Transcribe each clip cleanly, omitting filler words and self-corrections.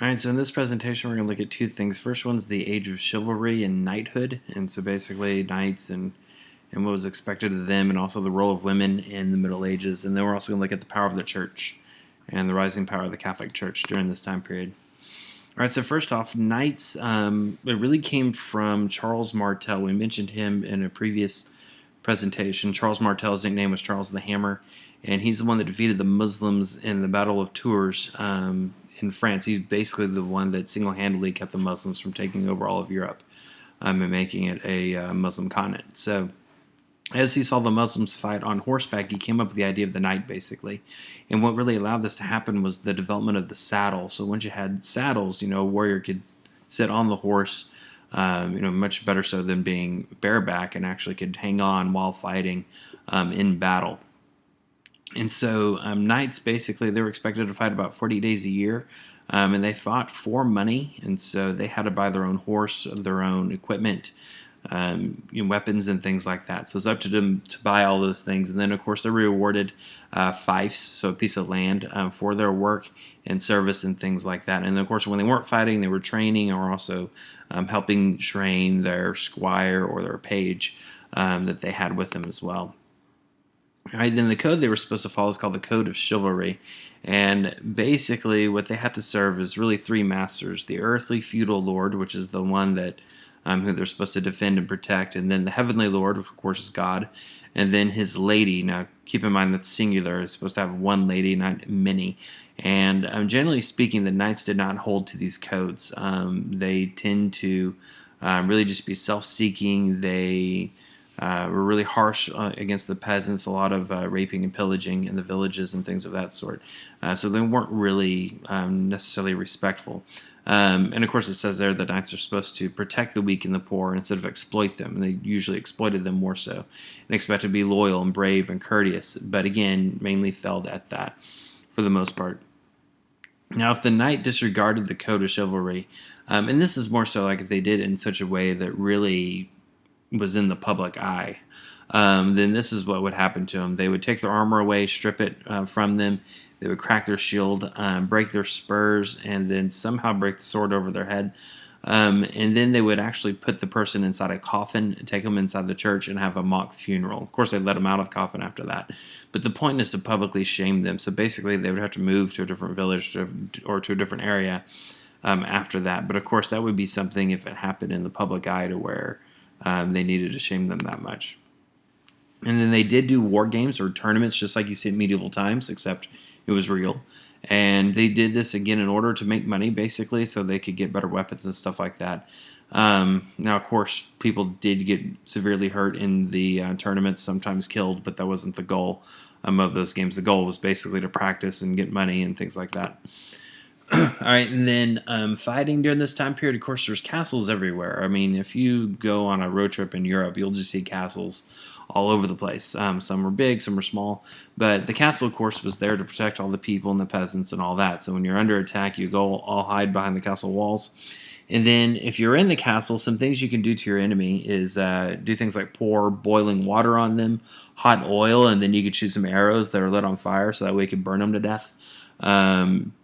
All right, so in this presentation, we're going to look at two things. First one's the age of chivalry and knighthood, and so basically knights and what was expected of them, and also the role of women in the Middle Ages. And then we're also going to look at the power of the church and the rising power of the Catholic Church during this time period. All right, so first off, knights, it really came from Charles Martel. We mentioned him in a previous presentation. Charles Martel's nickname was Charles the Hammer, and he's the one that defeated the Muslims in the Battle of Tours in France. He's basically the one that single-handedly kept the Muslims from taking over all of Europe and making it a Muslim continent. So as he saw the Muslims fight on horseback, he came up with the idea of the knight, basically. And what really allowed this to happen was the development of the saddle. So once you had saddles, a warrior could sit on the horse, much better so than being bareback, and actually could hang on while fighting in battle. And so knights, basically, they were expected to fight about 40 days a year, and they fought for money, and so they had to buy their own horse, their own equipment, weapons and things like that. So it's up to them to buy all those things. And then, of course, they're rewarded fiefs, so a piece of land, for their work and service and things like that. And then, of course, when they weren't fighting, they were training or also helping train their squire or their page that they had with them as well. All right, then the code they were supposed to follow is called the Code of Chivalry. And basically what they had to serve is really three masters: the earthly feudal lord, which is the one that who they're supposed to defend and protect, and then the heavenly lord, which of course is God, and then his lady. Now keep in mind that's singular. It's supposed to have one lady, not many. And generally speaking, the knights did not hold to these codes. They tend to really just be self-seeking. They were really harsh against the peasants, a lot of raping and pillaging in the villages and things of that sort. So they weren't really necessarily respectful. And of course it says there that knights are supposed to protect the weak and the poor instead of exploit them. And they usually exploited them more so, and expected to be loyal and brave and courteous, but again, mainly failed at that for the most part. Now, if the knight disregarded the code of chivalry, and this is more so like if they did it in such a way that really was in the public eye, then this is what would happen to them. They would take their armor away, strip it from them. They would crack their shield, break their spurs, and then somehow break the sword over their head. And then they would actually put the person inside a coffin, take them inside the church, and have a mock funeral. Of course, they'd let them out of the coffin after that. But the point is to publicly shame them. So basically, they would have to move to a different village or to a different area after that. But of course, that would be something if it happened in the public eye to where they needed to shame them that much. And then they did do war games or tournaments, just like you see in medieval times, except it was real. And they did this again in order to make money, basically, so they could get better weapons and stuff like that. Now, of course, people did get severely hurt in the tournaments, sometimes killed, but that wasn't the goal of those games. The goal was basically to practice and get money and things like that. All right, and then fighting during this time period, of course, there's castles everywhere. I mean, if you go on a road trip in Europe, you'll just see castles all over the place. Some were big, some were small, but the castle, of course, was there to protect all the people and the peasants and all that. So when you're under attack, you go all hide behind the castle walls. And then if you're in the castle, some things you can do to your enemy is do things like pour boiling water on them, hot oil, and then you could shoot some arrows that are lit on fire so that way you could burn them to death.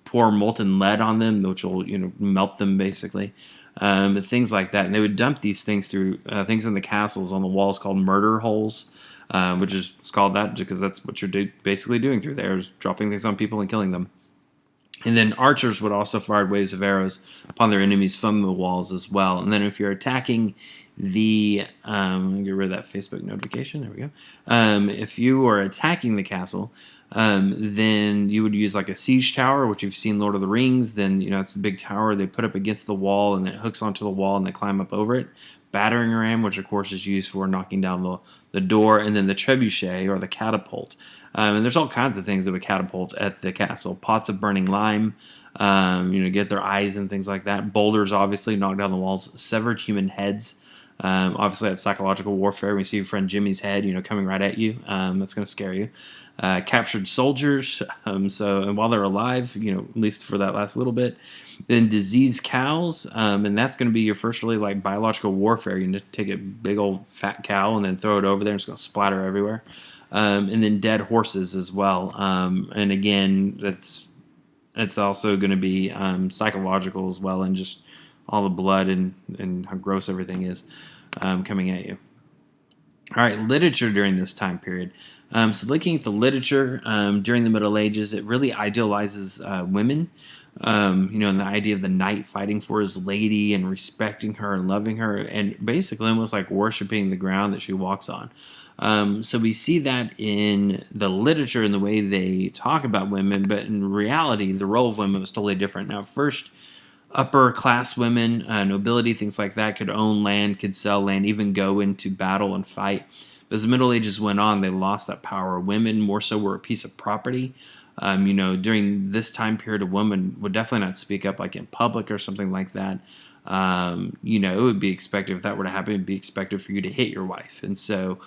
Pour molten lead on them, which will melt them basically, things like that. And they would dump these things through things in the castles on the walls called murder holes, which is called that because that's what you're basically doing through there, is dropping things on people and killing them. And then archers would also fire waves of arrows upon their enemies from the walls as well. And then if you're attacking the, get rid of that Facebook notification, there we go. If you are attacking the castle, then you would use like a siege tower, which you've seen Lord of the Rings. Then, it's a big tower they put up against the wall, and then it hooks onto the wall, and they climb up over it. Battering ram, which of course is used for knocking down the door, and then the trebuchet or the catapult. And there's all kinds of things that would catapult at the castle. Pots of burning lime, get their eyes and things like that. Boulders, obviously, knock down the walls. Severed human heads. Obviously, that's psychological warfare. When you see your friend Jimmy's head, coming right at you, that's going to scare you. Captured soldiers, and while they're alive, at least for that last little bit. Then diseased cows, and that's going to be your first really like biological warfare. You need to take a big old fat cow and then throw it over there, and it's going to splatter everywhere. And then dead horses as well. And again, that's It's also going to be psychological as well, and just all the blood and how gross everything is coming at you. All right, literature during this time period. So, looking at the literature during the Middle Ages, it really idealizes women. And the idea of the knight fighting for his lady and respecting her and loving her, and basically almost like worshiping the ground that she walks on. So we see that in the literature and the way they talk about women, but in reality, the role of women was totally different. Now, first, upper class women, nobility, things like that, could own land, could sell land, even go into battle and fight. But as the Middle Ages went on, they lost that power. Women more so were a piece of property. During this time period, a woman would definitely not speak up like in public or something like that. It would be expected, if that were to happen, it'd be expected for you to hit your wife. And so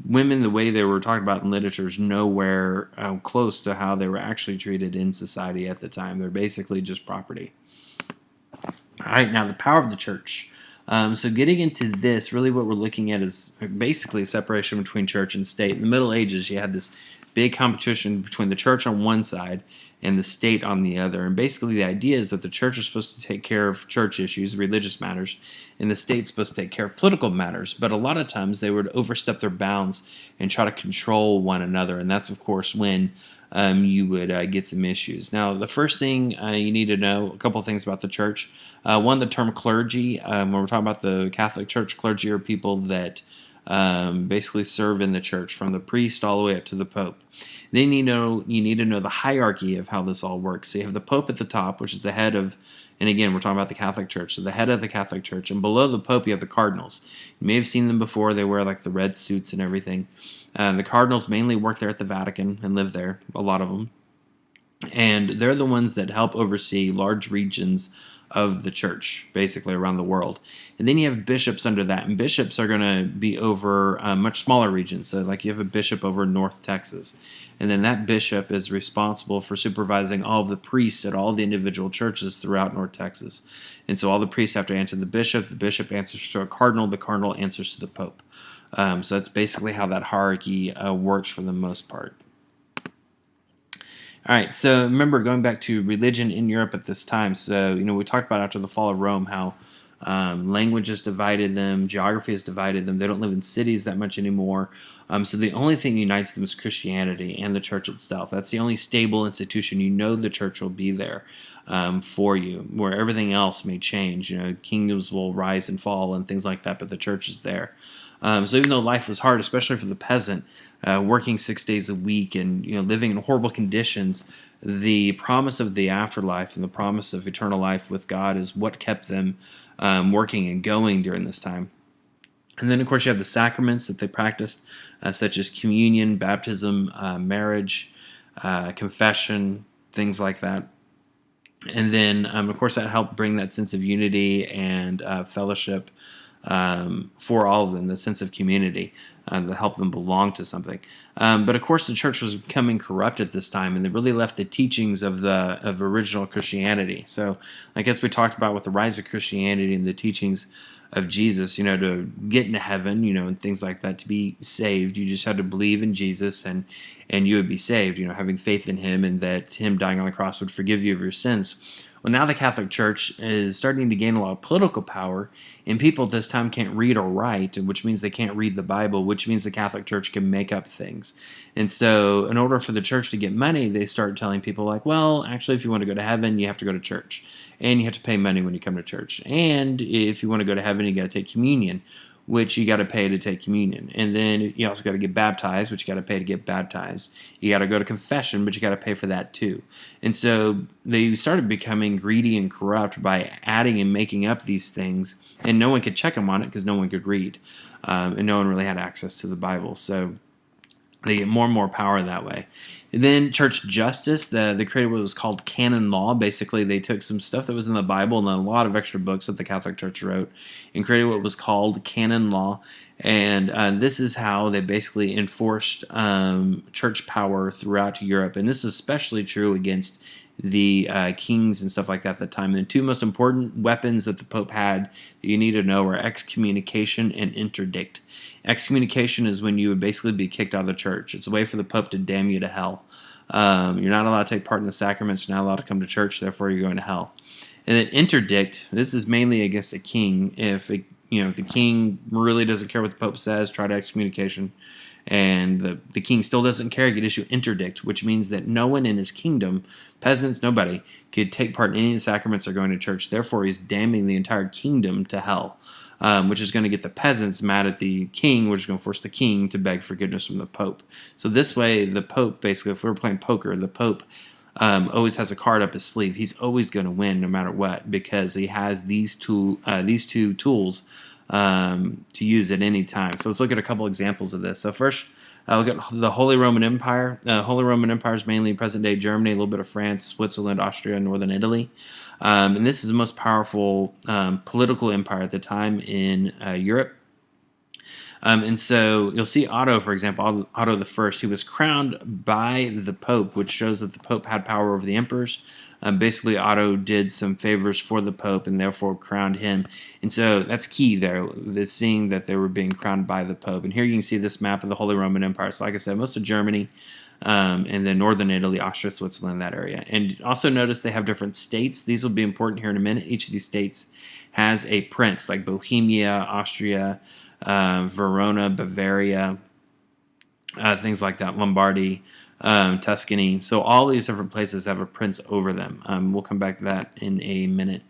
women, the way they were talked about in literature, is nowhere close to how they were actually treated in society at the time. They're basically just property. All right, now the power of the church. So getting into this, really what we're looking at is basically a separation between church and state. In the Middle Ages, you had this big competition between the church on one side and the state on the other. And basically the idea is that the church is supposed to take care of church issues, religious matters, and the state's supposed to take care of political matters. But a lot of times they would overstep their bounds and try to control one another. And that's, of course, when you would get some issues. Now, the first thing you need to know, a couple of things about the church. One, the term clergy. When we're talking about the Catholic Church, clergy are people that basically serve in the church, from the priest all the way up to the pope. Then you need to know the hierarchy of how this all works. So you have the pope at the top, which is the head of, and again, we're talking about the Catholic Church, so the head of the Catholic Church. And below the pope, you have the cardinals. You may have seen them before. They wear like the red suits and everything. The cardinals mainly work there at the Vatican and live there, a lot of them. And they're the ones that help oversee large regions of the church, basically around the world. And then you have bishops under that, and bishops are going to be over much smaller regions. So like you have a bishop over North Texas, and then that bishop is responsible for supervising all of the priests at all the individual churches throughout North Texas. And so all the priests have to answer the bishop answers to a cardinal, the cardinal answers to the pope. So that's basically how that hierarchy works for the most part. All right, so remember, going back to religion in Europe at this time. So, we talked about after the fall of Rome how language has divided them, geography has divided them. They don't live in cities that much anymore. So the only thing that unites them is Christianity and the church itself. That's the only stable institution. The church will be there for you, where everything else may change. Kingdoms will rise and fall and things like that, but the church is there. So even though life was hard, especially for the peasant, working 6 days a week and living in horrible conditions, the promise of the afterlife and the promise of eternal life with God is what kept them working and going during this time. And then, of course, you have the sacraments that they practiced, such as communion, baptism, marriage, confession, things like that. And then, of course, that helped bring that sense of unity and fellowship for all of them, the sense of community that helped them belong to something. But of course, the church was becoming corrupt at this time, and they really left the teachings of original Christianity. So, I guess we talked about with the rise of Christianity and the teachings of Jesus, to get into heaven, and things like that, to be saved, you just had to believe in Jesus and you would be saved, having faith in him and that him dying on the cross would forgive you of your sins. Well, now the Catholic Church is starting to gain a lot of political power, and people at this time can't read or write, which means they can't read the Bible, which means the Catholic Church can make up things. And so in order for the church to get money, they start telling people like, well, actually, if you want to go to heaven, you have to go to church, and you have to pay money when you come to church. And if you want to go to heaven, you got to take communion, which you got to pay to take communion. And then you also got to get baptized, which you got to pay to get baptized. You got to go to confession, but you got to pay for that too. And so they started becoming greedy and corrupt by adding and making up these things, and no one could check them on it because no one could read, and no one really had access to the Bible. So they get more and more power that way. And then church justice, they created what was called canon law. Basically, they took some stuff that was in the Bible and then a lot of extra books that the Catholic Church wrote and created what was called canon law. And this is how they basically enforced church power throughout Europe. And this is especially true against the kings and stuff like that at the time. And the two most important weapons that the Pope had that you need to know are excommunication and interdict. Excommunication is when you would basically be kicked out of the church. It's a way for the Pope to damn you to hell. You're not allowed to take part in the sacraments. You're not allowed to come to church. Therefore, you're going to hell. And then interdict. This is mainly against a king. If the king really doesn't care what the Pope says, try to excommunication, and the king still doesn't care, he could issue interdict, which means that no one in his kingdom, peasants, nobody, could take part in any of the sacraments or going to church. Therefore, he's damning the entire kingdom to hell, which is going to get the peasants mad at the king, which is going to force the king to beg forgiveness from the Pope. So this way, the Pope, basically, if we were playing poker, the Pope always has a card up his sleeve. He's always going to win no matter what, because he has these two tools to use at any time. So let's look at a couple examples of this. So first, look at the Holy Roman Empire. Holy Roman Empire is mainly present-day Germany, a little bit of France, Switzerland, Austria, and northern Italy. And this is the most powerful political empire at the time in Europe. And so you'll see Otto, for example, Otto the First. He was crowned by the Pope, which shows that the Pope had power over the emperors. Basically, Otto did some favors for the Pope and therefore crowned him. And so that's key there, is seeing that they were being crowned by the Pope. And here you can see this map of the Holy Roman Empire. So like I said, most of Germany, and then northern Italy, Austria, Switzerland, that area. And also notice they have different states. These will be important here in a minute. Each of these states has a prince, like Bohemia, Austria, Verona, Bavaria, things like that, Lombardy, Tuscany. So all these different places have a prince over them. We'll come back to that in a minute.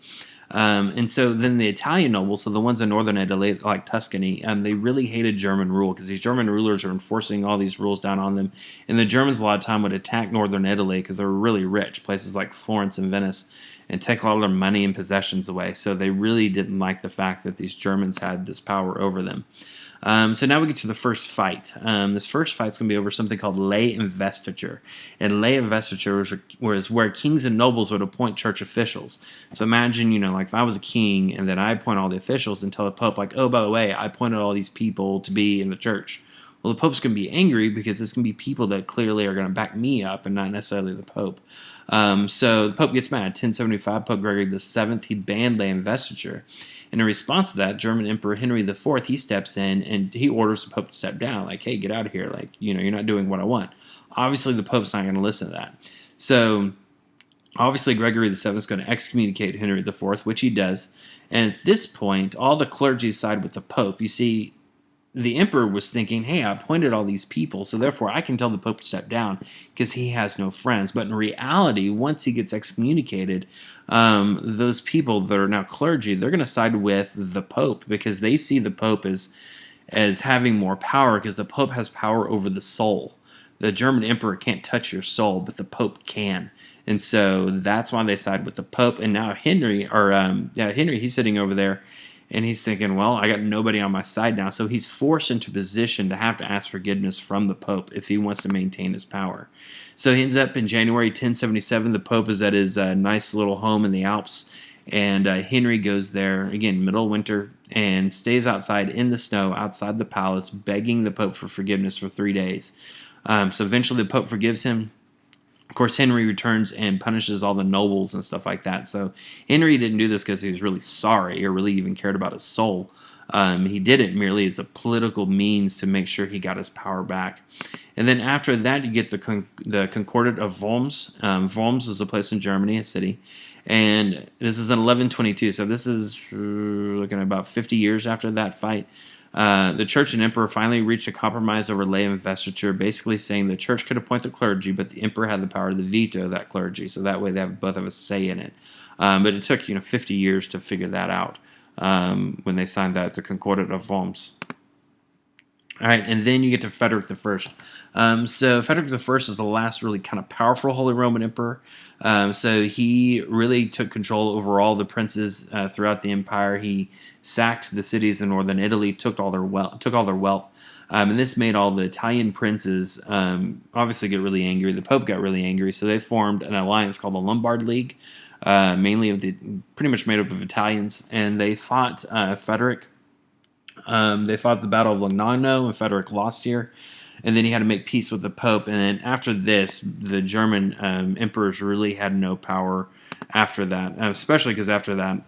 And so then the Italian nobles, so the ones in northern Italy, like Tuscany, they really hated German rule because these German rulers are enforcing all these rules down on them. And the Germans a lot of time would attack northern Italy because they were really rich, places like Florence and Venice, and take a lot of their money and possessions away. So they really didn't like the fact that these Germans had this power over them. So now we get to the first fight. This first fight's going to be over something called lay investiture. And lay investiture was where kings and nobles would appoint church officials. So imagine, like if I was a king and then I appoint all the officials and tell the Pope, like, oh, by the way, I appointed all these people to be in the church. Well, the Pope's going to be angry because it's going to be people that clearly are going to back me up and not necessarily the Pope. So the Pope gets mad. 1075, Pope Gregory VII, he banned lay investiture. And in response to that, German Emperor Henry IV, he steps in and he orders the Pope to step down. Like, hey, get out of here. Like, you're not doing what I want. Obviously, the Pope's not going to listen to that. So, obviously, Gregory VII is going to excommunicate Henry IV, which he does. And at this point, all the clergy side with the Pope. You see, the emperor was thinking, hey, I appointed all these people, so therefore I can tell the Pope to step down because he has no friends. But in reality, once he gets excommunicated, those people that are now clergy, they're going to side with the Pope because they see the Pope as having more power because the Pope has power over the soul. The German emperor can't touch your soul, but the Pope can. And so that's why they side with the Pope. And now Henry, he's sitting over there, and he's thinking, well, I got nobody on my side now. So he's forced into position to have to ask forgiveness from the Pope if he wants to maintain his power. So he ends up in January 1077. The Pope is at his nice little home in the Alps. And Henry goes there, again, middle of winter, and stays outside in the snow outside the palace, begging the Pope for forgiveness for 3 days. So eventually the Pope forgives him. Of course, Henry returns and punishes all the nobles and stuff like that. So Henry didn't do this because he was really sorry or really even cared about his soul. He did it merely as a political means to make sure he got his power back. And then after that, you get the Concordat of Worms. Worms is a place in Germany, a city. And this is in 1122. So this is looking at about 50 years after that fight. The church and emperor finally reached a compromise over lay investiture, basically saying the church could appoint the clergy, but the emperor had the power to veto that clergy, so that way they both have a say in it. But it took 50 years to figure that out when they signed that, the Concordat of Worms. All right, and then you get to Frederick I. So Frederick I is the last really kind of powerful Holy Roman Emperor. So he really took control over all the princes throughout the empire. He sacked the cities in northern Italy, took all their wealth. And this made all the Italian princes obviously get really angry. The Pope got really angry, so they formed an alliance called the Lombard League, pretty much made up of Italians, and they fought Frederick. They fought the Battle of Legnano, and Frederick lost here. And then he had to make peace with the Pope. And then after this, the German emperors really had no power after that, especially because after that,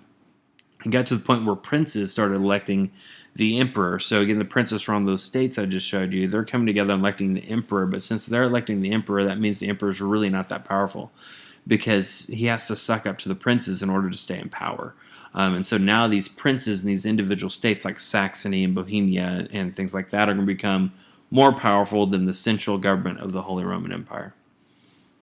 It got to the point where princes started electing the emperor. So again, the princes from those states I just showed you, they're coming together and electing the emperor. But since they're electing the emperor, that means the emperor is really not that powerful because he has to suck up to the princes in order to stay in power. And so now these princes in these individual states like Saxony and Bohemia and things like that are going to become more powerful than the central government of the Holy Roman Empire.